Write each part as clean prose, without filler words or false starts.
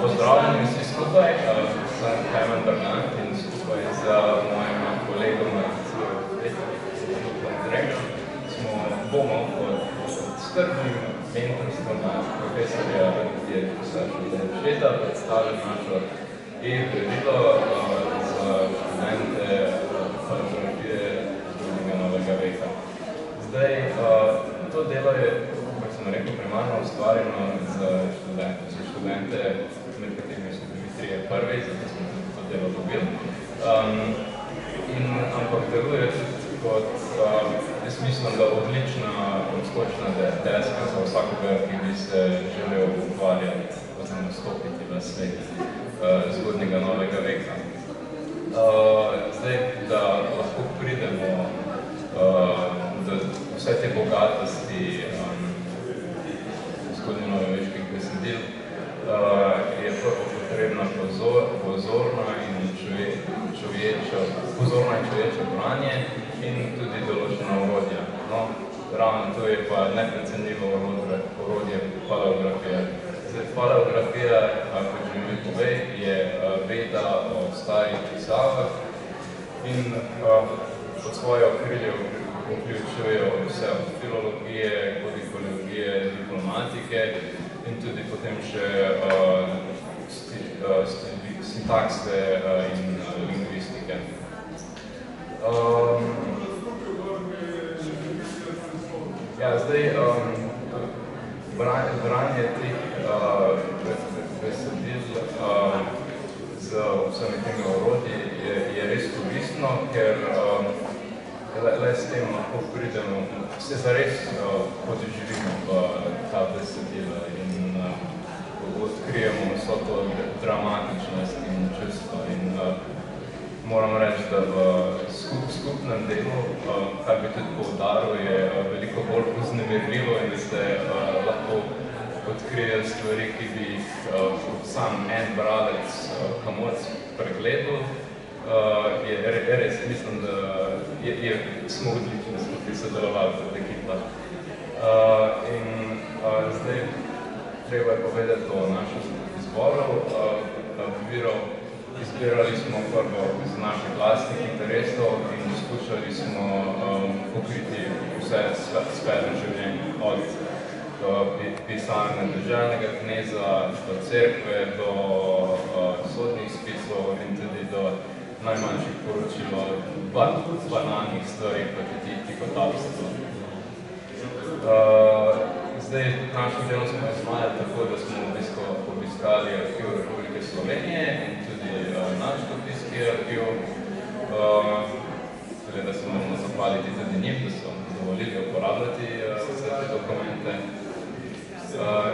Pozdravljeni vsi skupaj, sem Klemen Bernard in skupaj z mojima kolegoma bomo pod skrbnim mentorstvom profesorja Šeta predstavili našo e-berilo za študente fotografije zgodnjega novega veka. Zdaj, to delo je, kot sem rekel, primarno ustvarjeno za študente, med katerimi so bili trije prvi, zato smo to delo dobili. Ampak deluje tudi kot, jaz mislim, da odlična odskočna deska za vsakoga, ki bi se želel ukvarjati oziroma stopiti v svet zgodnjega novega veka. Zdaj, da lahko pridemo do vse te bogatosti zgodnjenovoveških besedil, je prvo potrebna pozorna in človečo branje in tudi določena orodja. No, ravno to je pa neprecenljivo orodje paleografija. Zdaj, paleografija, kot že mi pove, je veda o starih pisavah in pod svoje okrilje vključujejo vse od filologije, kodikologije, diplomatike in tudi potem še sintakse in lingvistike. Zdaj, branje teh besedil z vsemi temi orodji je res koristno, ker le s tem lahko pridemo, se zares podživimo v ta besedila in odkrijemo vso to dramatičnost in čustvo. In moram reči, da v skupnem delu, kar bi tudi poudaril, je veliko bolj vznemirljivo in da se lahko odkrijejo stvari, ki bi jih sam en bralec kamor pregledal. Res mislim, da smo odlični skupaj sodelovali kot ekipa. In zdaj treba je povedati o našem izboru virov. Izbirali smo prvo iz naših vlastnih interesov in skušali smo pokriti vse sfere življenja, od pisanja deželnega kneza do cerkve, do sodnih spisov in tudi do najmanjših poročil o banalnih stvarih, kot je tihotapstvo. Zdaj, našo delo smo izvajali tako, da smo obiskali arhiv Republike Slovenije in tudi naš študijski arhiv. Da se moramo zahvaliti tudi njim, da so dovolili uporabljati vse te dokumente.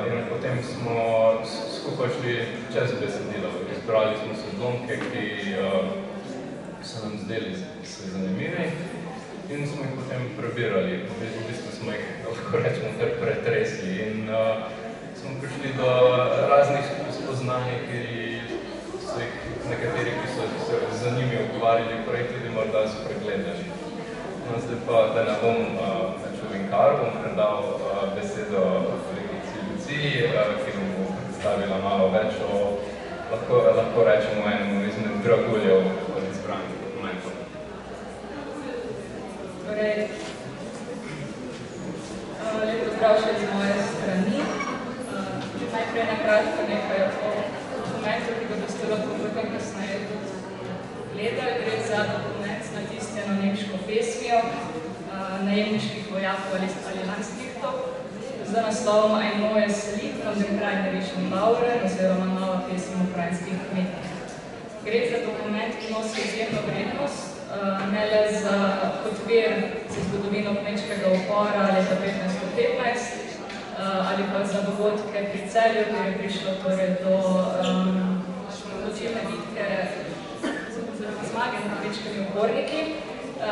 In potem smo skupaj šli čez besedilo. Izbrali smo se zlomke, ki so nam zdeli se zanimivi in smo jih potem prebirali. V bistvu smo jih, lahko rečemo, pretresli in smo prišli do raznih spoznanj, ki so jih nekateri, ki so se za njimi ukvarjali prej, tudi morda spregledali. No, zdaj pa, da ne bom čuvinkaru, bom predal besedo kolegici Luciji, ki nam bo predstavila malo več o, lahko rečemo, enemu izmed draguljev od izbranih dokumentov. Lep pozdrav še z moje strani. Najprej nakratko nekaj o dokumentu, ki ga boste lahko potem kasneje tudi gledali. Gre za dokument s natisnjeno nemško pesmijo najemniških vojakov ali landstrichtov z naslovom Ein neues Lied von dem krajnerischen Bauern oziroma Nova pesem ukrajinskih kmetov. Gre za dokument, ki nosi izjemno vrednost, ne le kot vir za zgodovino kmečkega upora leta 1515 ali pa za dogodke pri Celju, kjer je prišlo do odločilne bitke oziroma zmage nad kmečkimi uporniki,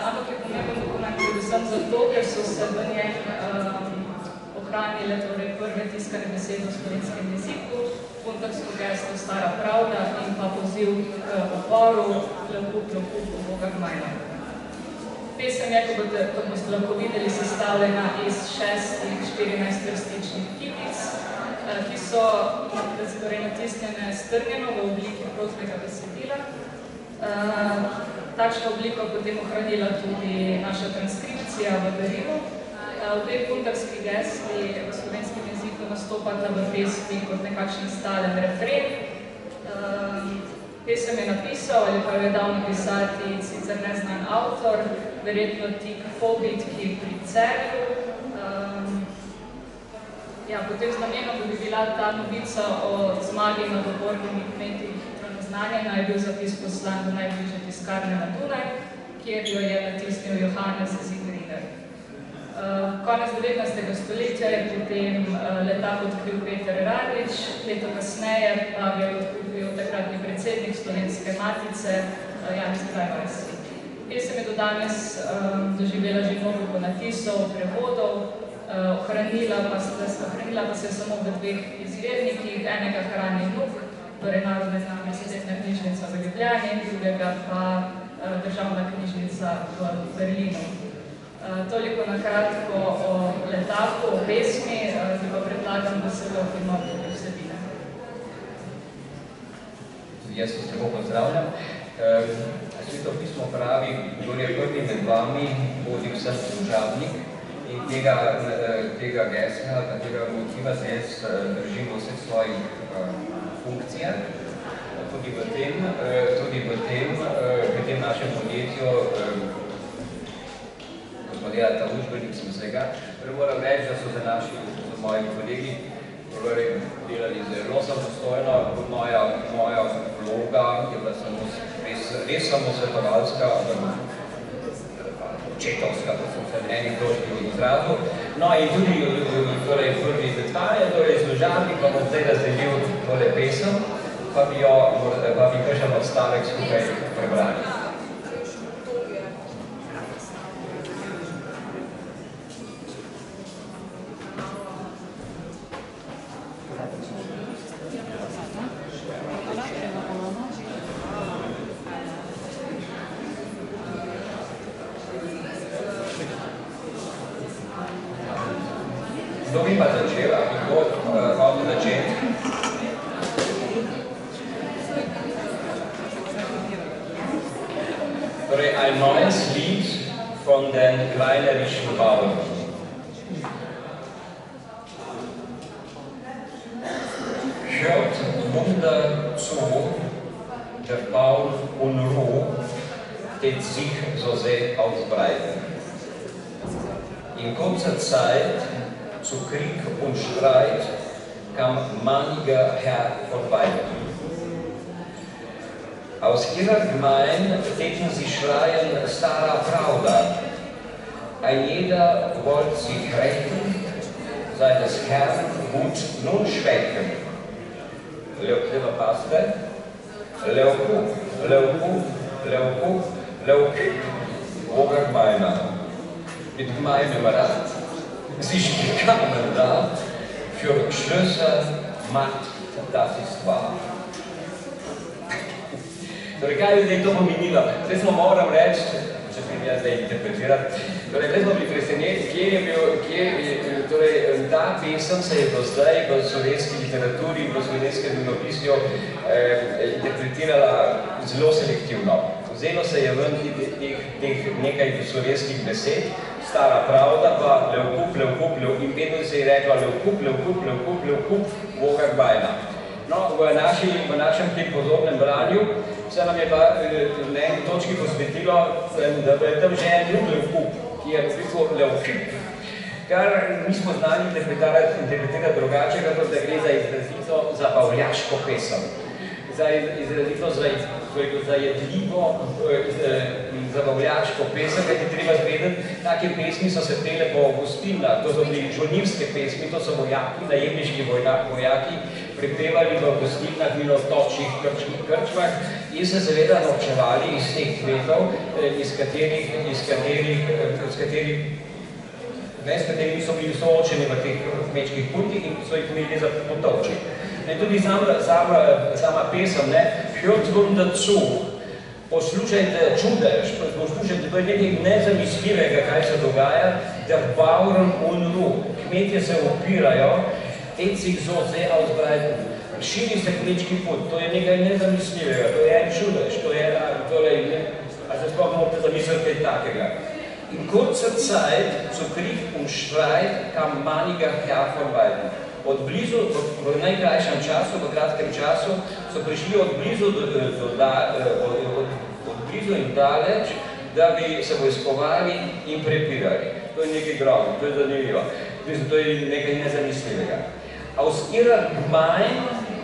ampak je pomemben dokument predvsem zato, ker so se v njem ohranile prve tiskane besede v slovenskem jeziku, kontekstu gesto Stara pravda in pa poziv k uporu, Lekup, Boga gmajna. Pesem je, kot boste lahko videli, sestavljena iz 6 14 vrstičnih kitic, ki so so torej natisnjene strnjeno v obliki prostega besedila. Takšno obliko potem ohranila tudi naša transkripcija v Berimu. Obe puntarski gesli v slovenskem jeziku nastopata v pesmi kot nekakšen stalen refren. Pesem je napisal ali pa je dal napisati sicer neznan avtor, verjetno Tik Fogit, ki je pri Celju. Potem z namenom, da bi bila ta novica o zmagi nad obornimi kmeti hitro naznanjena, je bil zapis poslan do najbližje tiskarne na Dunaj, kjer jo je natisnil Johannes Ziegrider. Konec 19. stoletja je potem letak odkril Peter Radič, leto kasneje pa je odkril takratni predsednik Slovenske matice Janez Krajvajs. Pesem je do danes doživela že mnogo ponatisov, prevodov, ohranila pa se samo v dveh izvirnikih, enega hrani Nuk, torej Narodna univerzitetna knjižnica v Ljubljani, drugega pa Državna knjižnica v Berlinu. Toliko na kratko o letaku, o pesmi, ki pa predlagam, da se lotimo tudi vsebine. Jaz vas lepo pozdravljam. Sveto pismo pravi, kdor je prvi med vami, bodi vsem služabnik, in tega gesla, tega motiva se jaz držim v vseh svojih funkcijah. Tudi v tem našem podjetju, ko smo delali ta učbenik, sem vsega. Moram reči, da so za moji kolegi delali zelo samostojno. Moja vloga je bila res samo svetovalska, očetovska, da sem se enih točkih izrazil. No in tudi prvi detalj, torej služabnik pa bom zdaj razdelil tole pesem, pa bi kakšen odstavek skupaj prebrali. Kdo bi pa začela? Kdo hoče začeti? Torej, ein neues Lied von den kleinerischen Bauern. Hört Wunder zu, der Bau Unruh, den sich so sehr ausbreiten. In kurzer Zeit zu Krieg und Streit kam mancher Herr vorbei. Aus ihrer Gemeinde täten sie schreien, Stara Pravda. Ein jeder wollte sich rächen, seines Herrn Gut nun schwächen. Lieber Pastor, Leukuk, Roger Meiner, mit meinem Rat. Sie kamen da für Schlösser, Macht, das ist wahr. Torej, kaj je zdaj to pomenilo? Zdaj smo moram reči, če bi jaz zdaj interpretiral, torej, zdaj smo bili presenečeni, ta pesem se je do zdaj v slovenski literaturi in v slovenskem dnevnopisju interpretirala zelo selektivno. Vzelo se je ven teh nekaj slovenskih besed, Stara Pravda, pa Leukup, in vedno se je rekla Leukup, Boga Gbajna. No, v našem tem podobnem branju se nam je pa na eni točki posvetilo, da je tam že en drug Leukup, ki je v bistvu Leukup, kar nismo znali interpretirati drugače, kot da gre za izrazito zabavljaško pesem. Za izrazito zajedljivo zabavljaško pesem, kaj ti treba zvedeti, take pesmi so se pele po gostilnah, to so bili žolnirske pesmi, to so vojaki, najemniški vojaki, prepevali v gostilnah, minotočih, krčmah in se seveda norčevali iz teh kmetov, s katerimi so bili soočeni v teh kmečkih putih in so jih imeli za potovči. Tudi sama pesem, Hört Wunder zu, poslušajte čudež, poslušajte, to je nekaj nezamislivega, kaj se dogaja, der Bauern Unruh, kmetje se upirajo et sich so sehr ausbreiten. Širi se kmečki pot, to je nekaj nezamislivega, to je en čudež, to je, also sploh morate zamisliti kaj takega. In kurzer Zeit, zu Krieg und Streit, kam manjega Herr von Weiden. Od blizu, v najkrajšem času, v kratkem času, so prišli od blizu in daleč, da bi se vojskovali in prepirali. To je nekaj grobno, to je zanimivo. To je nekaj nezamislivega. Aus ihrer Gemein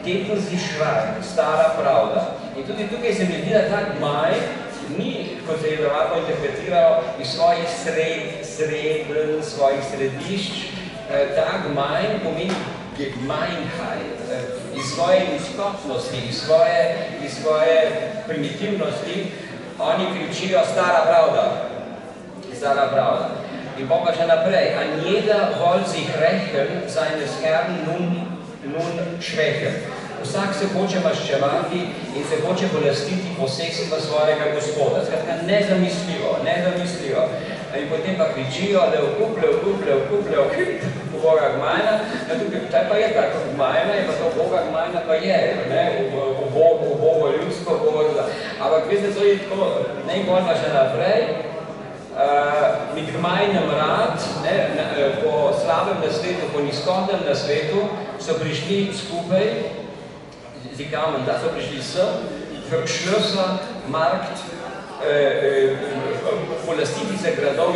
teten sie schreien, stara pravda. In tudi tukaj se mi zdi, da ta Gemein ni, kot se je verovatno interpretiral, iz svojih sredin, svojih središč. Ta Gemein pomeni Gemeinheit, iz svoje izkopnosti, iz svoje primitivnosti. Oni kričijo stara pravda. Stara pravda. In pa še naprej. An jeder will sich rächen, seines Herrn nun schwächen. Vsak se hoče maščevati in se hoče polastiti posestva svojega gospoda. Skratka, nezamisljivo. In potem pa kričijo, levkup, Boga Gmajna. Taj pa je tako Gmajna, je pa to Boga Gmajna pa je, Bogo ljudsko, ampak veste, to je tako, najbolj pa še naprej, mit Gmajnem rad, po slabem nasvetu, po nizkodnem nasvetu, so prišli skupaj, zikamen, da so prišli sem, Schlösser, Markt, polastiti se gradov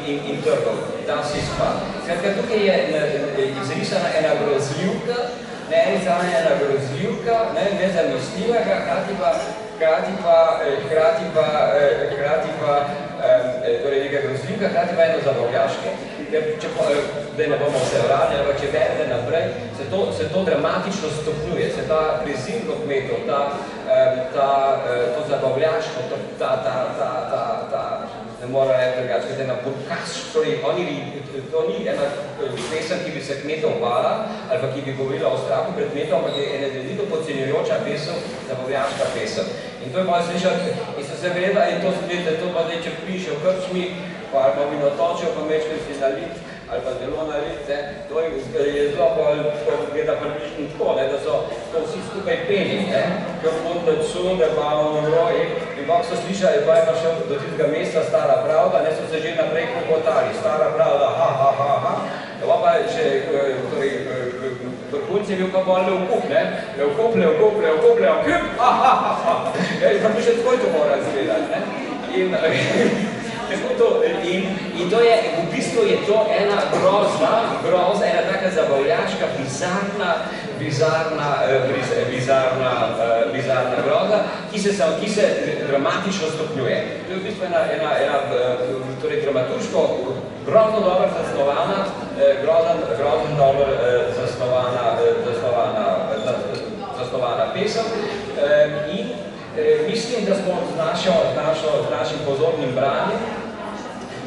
in trgov, da si spa. Skratka, tukaj je izrisana ena grozljivka, nezamislivega, hkrati pa torej neka grozljivka, hkrati pa eno zabavljaške. Da ne bomo se vrali, ampak če vedete naprej, se to dramatično stopnjuje, se ta prezir do kmetov, to zabavljaško, ne mora reči drugače, kot ena podkaz, torej to ni ena pesem, ki bi se kmetov bala, ali pa ki bi govorila o strahu pred kmetom, ampak je ena zelo podcenjujoča pesem, zabavljaška pesem. In to je malo slišati, in so se vreda, in to se to pa zdaj, če piše v krčmi, ali pa vinotočev, pa mečkaj si nalit, ali pa zelo nalit, to je zelo bolj, gleda približno tako, da so vsi skupaj peli, kjer bodo čude, pa in bok so slišali, pa je pa šel do tistega mesta stara pravda, so se že naprej kokotali, stara pravda, ha. Pa še, torej, vrhunci je bil pa bolj levkup, levkup, ha. Pa bi še takoj to moral zvedati, In to je, v bistvu je to ena grozna, ena taka zabavljaška, bizarna groza, ki se dramatično stopnjuje. To je v bistvu ena torej dramaturško grozno dobro zasnovana pesem in mislim, da smo z našim pozornim branjem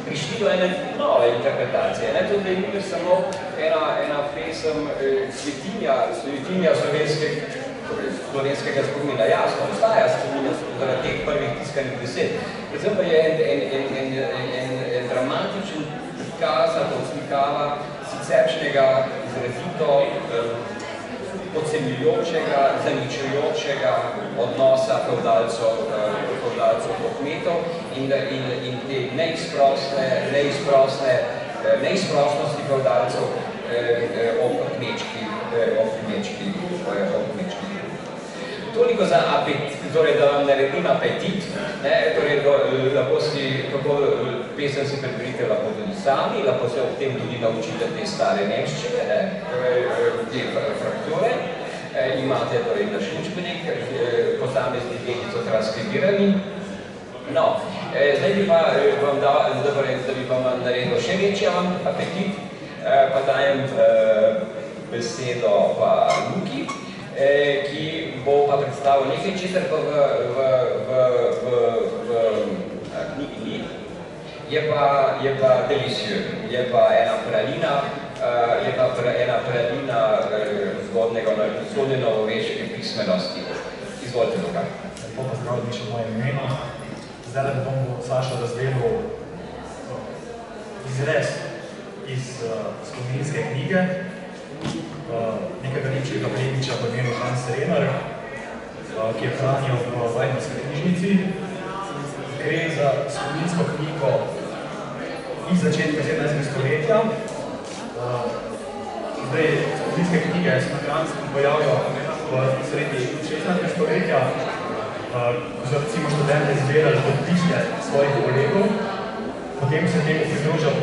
prišli do ene nove interpretacije. To ni samo ena pesem svetinja slovenskega spomina. Jasno, obstaja spomin zaradi teh prvih tiskanih besed. Predvsem pa je en dramatičen prikaz, odslikava siceršnjega, izrazito podcenjujočega, zaničujočega odnosa fevdalcev do kmetov in te neizprostnosti fevdalcev ob kmečki. Toliko za apetit, torej da vam naredim apetit, lahko si, kako pesem si preberite, lahko tudi sami, lahko se ob tem tudi naučite te stare nemščine, te frakture. Imate torej naš učbenik, posamezni deli so transkribirani. No, zdaj bi pa vam dal, da bi vam naredil še večji apetit, pa dajem besedo pa Luki, ki bo pa predstavil nekaj, česar pa v knjigi ni, je pa delicieux, je pa ena pralina, zgodne novoveške pismenosti. Izvolite, Luka. Lepo pozdravljam še moje imeno. Zdaj da bom Sašo razdelil izrez iz spominske knjige. nekega nemškega plemiča po imenu Hans Renner, ki je hranil v Weidmanski knjižnici. Gre za spominsko knjigo iz začetka 17. stoletja. Zdaj, spominske knjige se na Kranskem pojavljajo v sredi 16. stoletja, ko so recimo študente zbirali podpise svojih kolegov, potem se temu pridružal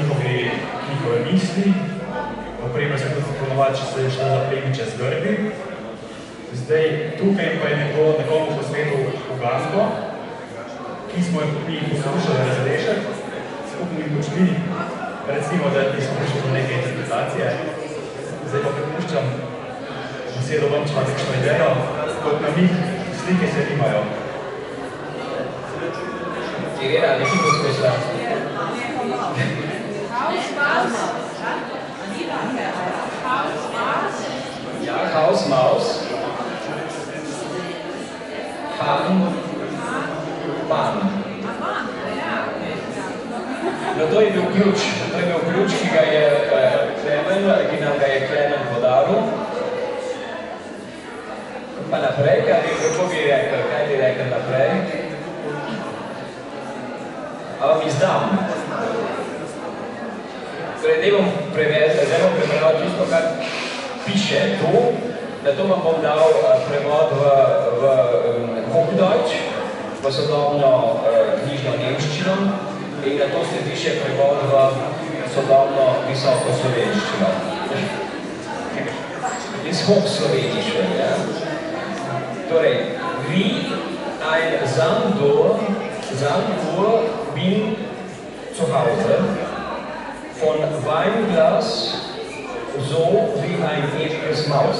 tudi njihove misli, opremljal se tudi ponovati, če se je šlo za plemiče z grbi. Zdaj, tukaj pa je nekomu posvetil uganko, ki smo mi poslušali razrešati, skupnimi močmi, recimo, da je prišlo do neke interpretacije. Zdaj pa prepuščam besedo vam, če imate kakšno idejo, kot na njih slike se nimajo. Irena, nekaj poslušala. Ja, Hausmaus. Pan. No, to je bil ključ, ki ga je nam ga je Klemen podaril. Pa naprej, kako bi rekel, kaj bi rekel naprej? A vam izdam? Torej, zdaj bom prebral čisto, kar piše tu, na to vam bom dal prevod v Hochdeutsch, v sodobno knjižno nemščino, in na to se piše prevod v sodobno visoko slovenščino. Iz Hochslovenišče, ja. Torej, wie ein Sanduhr bin zu Hause, von Weinglas so wie ein ewiges Maus.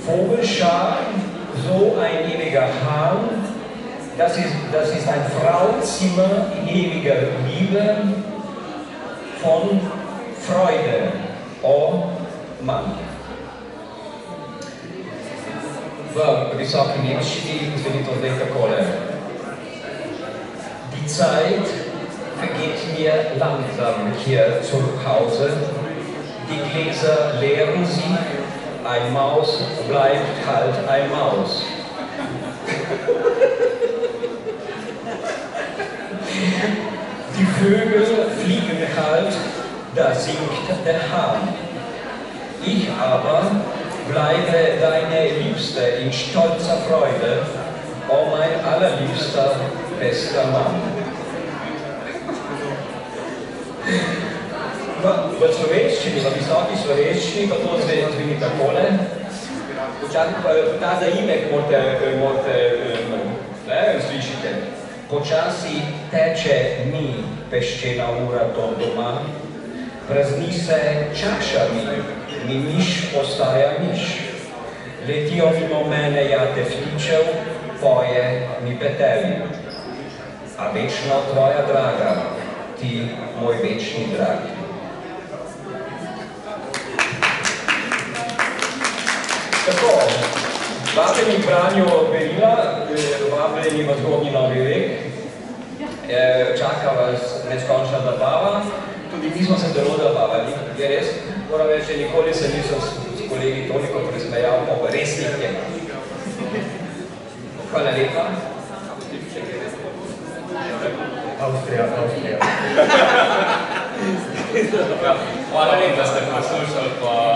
Vogelschar, so ein ewiger Hahn, das ist ein Frauenzimmer ewiger Liebe, von Freude, oh Mann. V visoki nemščini zveni to zdaj takole. Die Zeit vergeht mir langsam hier zu Hause. Die Gläser leeren sich, ein Maus bleibt halt ein Maus. Die Vögel fliegen halt, da singt der Hahn. Ich aber bleibe deine Liebste in stolzer Freude, oh mein allerliebster, bester Mann. V slovenščini, v visoki slovenščini, pa to zveni takole. Ta zaimek morate slišite. Počasi teče mi peščena ura do doma, prazni se čašami, mi miš postaja miš. Letijo mimo mene jate ftičev, poje mi petelj. A večno tvoja draga, ti moj večni dragi. Tako, vabljeni k branju berila, vabljeni v zgodnji novi vek. Čaka vas neskončna zabava. Tudi mi smo se zelo zabavali, je res. Moram reči, nikoli se nisem s kolegi toliko presmejal po resnih temah. Hvala lepa. Avstrija. Hvala lepa, da ste poslušali pa